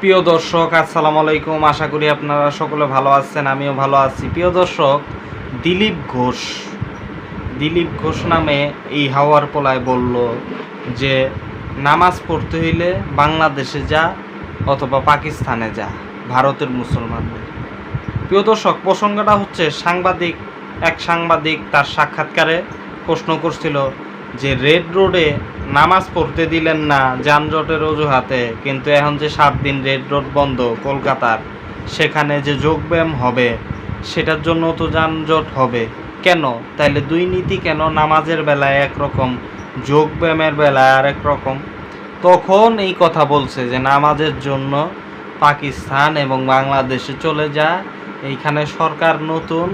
প্রিয় দর্শক, আসসালামু আলাইকুম। আশা করি আপনারা সকলে ভালো আছেন, আমিও ভালো আছি। প্রিয় দর্শক, দিলীপ ঘোষ নামে এই হাওয়ার পোলায় বলল যে নামাজ পড়তে হইলে বাংলাদেশে যা অথবা পাকিস্তানে যা, ভারতের মুসলমানদের। প্রিয় দর্শক, প্রসঙ্গটা হচ্ছে এক সাংবাদিক তার সাক্ষাৎকারে প্রশ্ন করছিল যে রেড রোডে নামাজ পড়তে দিলেন না যানজটের অজুহাতে, কিন্তু এখন যে 7 দিন রেড রোড বন্ধ কলকাতার, সেখানে যে যোগব্যায়াম হবে সেটার জন্য তো যানজট হবে কেন? তাইলে দুই নীতি কেন? নামাজের বেলায় একরকম, যোগব্যায়ামের বেলায় আরেক রকম। তখন এই কথা বলছে যে নামাজের জন্য পাকিস্তান এবং বাংলাদেশে চলে যা, এইখানে সরকার নতুন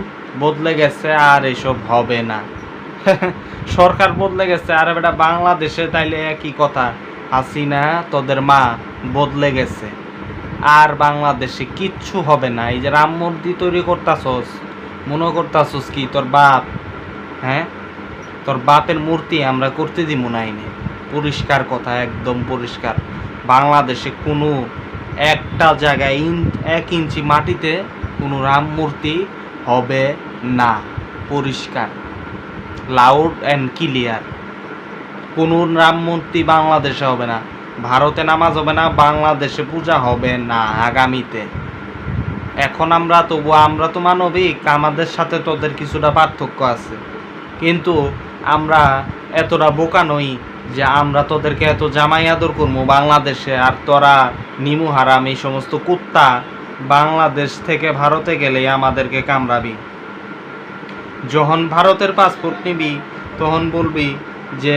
বদলে গেছে, আর এসব হবে না। সরকার বদলে গেছে, আর বেটা বাংলাদেশে তাইলে একই কথা, হাসিনা তোদের মা বদলে গেছে, আর বাংলাদেশে কিচ্ছু হবে না। এই যে রাম মন্দির তৈরি করতাছস, মনে করতাছস কি তোর বাপ? হ্যাঁ, তোর বাপের মূর্তি আমরা করতে দিব নাইনে। পরিষ্কার কথা, একদম পরিষ্কার। বাংলাদেশে কোনো একটা জায়গায় 1 ইঞ্চি মাটিতে কোনো রাম মূর্তি হবে না। পরিষ্কার, লাউড অ্যান্ড ক্লিয়ার। কোনো রাম মূর্তি বাংলাদেশে হবে না, ভারতে নামাজ হবে না, বাংলাদেশে পূজা হবে না আগামীতে। এখন আমরা তো মানবিক, আমাদের সাথে তোদের কিছুটা পার্থক্য আছে, কিন্তু আমরা এতটা বোকা নই যে আমরা তোদেরকে এত জামাই আদর করবো বাংলাদেশে, আর তোরা নিমু হারাম এই সমস্ত কুত্তা বাংলাদেশ থেকে ভারতে গেলেই আমাদেরকে কামড়াবি। যখন ভারতের পাসপোর্ট নিবি তখন বলবি যে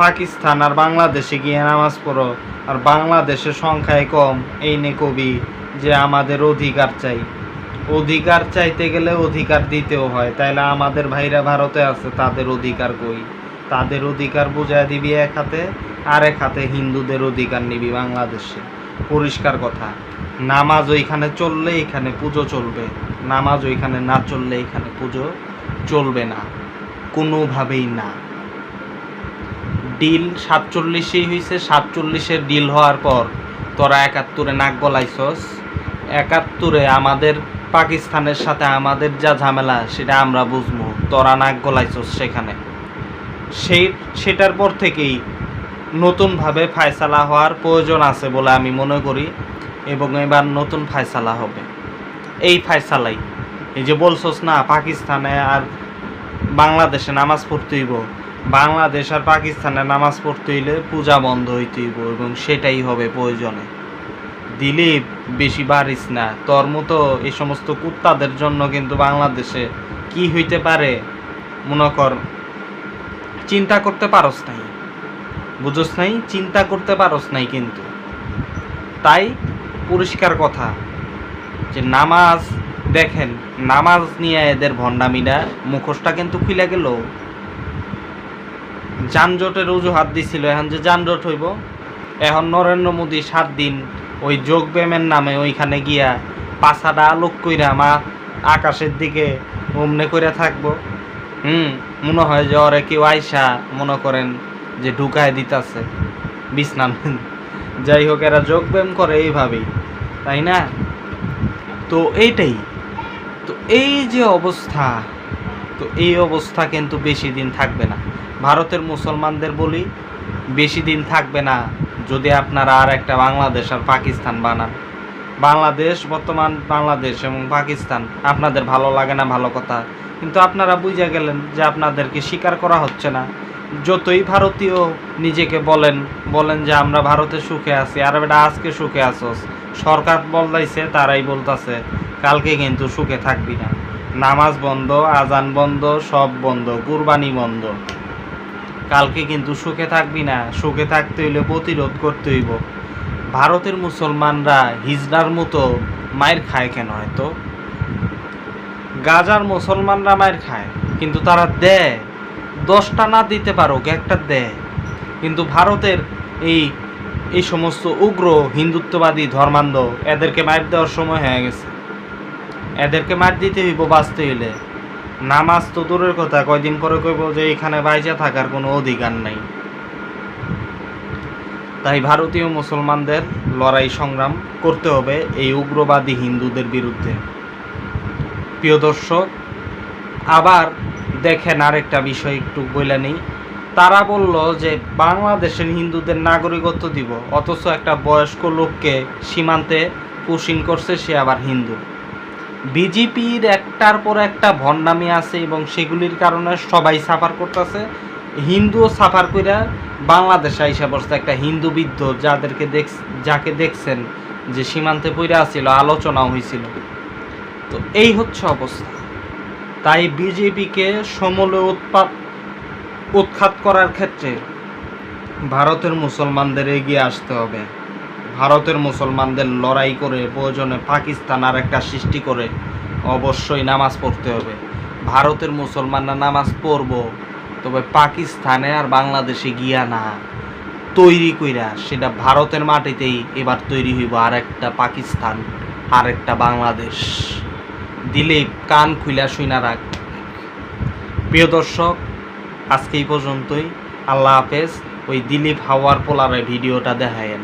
পাকিস্তান আর বাংলাদেশে গিয়ে নামাজ পড়ো, আর বাংলাদেশের সংখ্যায় কম, এই নে কবি যে আমাদের অধিকার চাই। অধিকার চাইতে গেলে অধিকার দিতেও হয়, তাইলে আমাদের ভাইরা ভারতে আছে, তাদের অধিকার কই? তাদের অধিকার বুঝায় দিবি এক হাতে, আর এক হাতে হিন্দুদের অধিকার নিবি বাংলাদেশে। পরিষ্কার কথা। নামাজ ওইখানে চললে এখানে পুজো চলবে, নামাজ ওইখানে না চললে এখানে পুজো চলবে না, কোনোভাবেই না। ডিল 47-এই হয়েছে, 47-এর ডিল হওয়ার পর তোরা 71-এ নাক গলাইছস। 71-এ আমাদের পাকিস্তানের সাথে আমাদের যা ঝামেলা সেটা আমরা বুঝবো, তোরা নাক গলাইছস সেখানে। সেটার পর থেকেই নতুনভাবে ফায়সালা হওয়ার প্রয়োজন আছে বলে আমি মনে করি, এবং এবার নতুন ফায়সালা হবে। এই ফায়সালাই, এই যে বলছস না পাকিস্তানে আর বাংলাদেশে নামাজ পড়তে হইব, বাংলাদেশ আর পাকিস্তানে নামাজ পড়তে হইলে পূজা বন্ধ হইতে হইব, এবং সেটাই হবে প্রয়োজনে। দিলীপ, বেশি বাড়িস না। তোর মতো এই সমস্ত কুত্তাদের জন্য কিন্তু বাংলাদেশে কি হইতে পারে মনে কর, চিন্তা করতে পারস নাই, বুঝোস নাই, চিন্তা করতে পারস নাই। কিন্তু তাই পরিষ্কার কথা যে নামাজ, দেখেন নামাজ নিয়ে এদের ভণ্ডামিটা, মুখোশটা কিন্তু খুলে গেল। যানজটের অজুহাত দিছিল, এখন যে যানজট হইব, এখন নরেন্দ্র মোদী 7 দিন ওই যোগব্যায়ামের নামে ওইখানে গিয়া পাছাটা আলোক কইরা আকাশের দিকে অমনে কইরা থাকবো। মনে হয় যে ওরে কেউ আইসা মনে করেন যে ঢুকায় দিতেছে বিছনা। যাই হোক, এরা যোগব্যায়াম করে এইভাবেই, তাই না? তো এইটাই তো, এই যে অবস্থা, তো এই অবস্থা কিন্তু বেশি দিন থাকবে না। ভারতের মুসলমানদের বলি, বেশি দিন থাকবে না যদি আপনারা আর একটা বাংলাদেশ আর পাকিস্তান বানান। বর্তমান বাংলাদেশ এবং পাকিস্তান আপনাদের ভালো লাগে না, ভালো কথা, কিন্তু আপনারা বুঝে গেলেন যে আপনাদেরকে স্বীকার করা হচ্ছে না। যতই ভারতীয় নিজেকে বলেন যে আমরা ভারতে সুখে আছি, আর বেটা আজকে সুখে আসোস, সরকার বলতেছে, তারাই বলতেছে কালকে কিন্তু সুখে থাকবি না। নামাজ বন্ধ, আজান বন্ধ, সব বন্ধ, কুরবানি বন্ধ, কালকে কিন্তু সুখে থাকবি না। সুখে থাকতে হইলে প্রতিরোধ করতে হইব। ভারতের মুসলমানরা হিজড়ার মতো মায়ের খায় কেন? হয়তো গাজার মুসলমানরা মায়ের খায়, কিন্তু তারা দেয়, 10টা না দিতে পারো, একটা দেয়। কিন্তু ভারতের এই সমস্ত উগ্র হিন্দুত্ববাদী ধর্মান্ধ, এদেরকে মার দেওয়ার সময় হয়ে গেছে। এদেরকে মার দিতে হইব বাঁচতে হইলে। নামাজ তো দূরের কথা, কয়দিন পরে কইব যে এখানে বাইচা থাকার কোনো অধিকার নাই। তাই ভারতীয় মুসলমানদের লড়াই সংগ্রাম করতে হবে এই উগ্রবাদী হিন্দুদের বিরুদ্ধে। প্রিয় দর্শক, আবার দেখেন আরেকটা বিষয় একটু বলে নেই। তারা বলল যে বাংলাদেশের হিন্দুদের নাগরিকত্ব দিব, অথচ একটা বয়স্ক লোককে সীমান্তে পুশিং করছে, সে আবার হিন্দু। বিজেপির একটার পর একটা ভণ্ডামি আছে এবং সেগুলির কারণে সবাই সাফার করতেছে। হিন্দুও সাফার কইরা বাংলাদেশে আইসা পড়ছে একটা হিন্দু বৃদ্ধ, যাকে দেখছেন যে সীমান্তে পইরা আছিল, আলোচনাও হয়েছিল। তো এই হচ্ছে অবস্থা। তাই বিজেপিকে সমূলে উৎখাত করার ক্ষেত্রে ভারতের মুসলমানদের এগিয়ে আসতে হবে। ভারতের মুসলমানদের লড়াই করে প্রয়োজনে পাকিস্তান আর একটা সৃষ্টি করে অবশ্যই নামাজ পড়তে হবে। ভারতের মুসলমানরা নামাজ পড়ব, তবে পাকিস্তানে আর বাংলাদেশে গিয়া না, তৈরি কইরা সেটা ভারতের মাটিতেই এবার তৈরি হইব আর একটা পাকিস্তান, আর একটা বাংলাদেশ। দিলীপ, কান খুইলা শুইনা রাখ। প্রিয় দর্শক, আজকে এই পর্যন্তই। আল্লাহ হাফেজ। ওই দিলীপ হাওয়ার পোলারে ভিডিওটা দেখায়েন।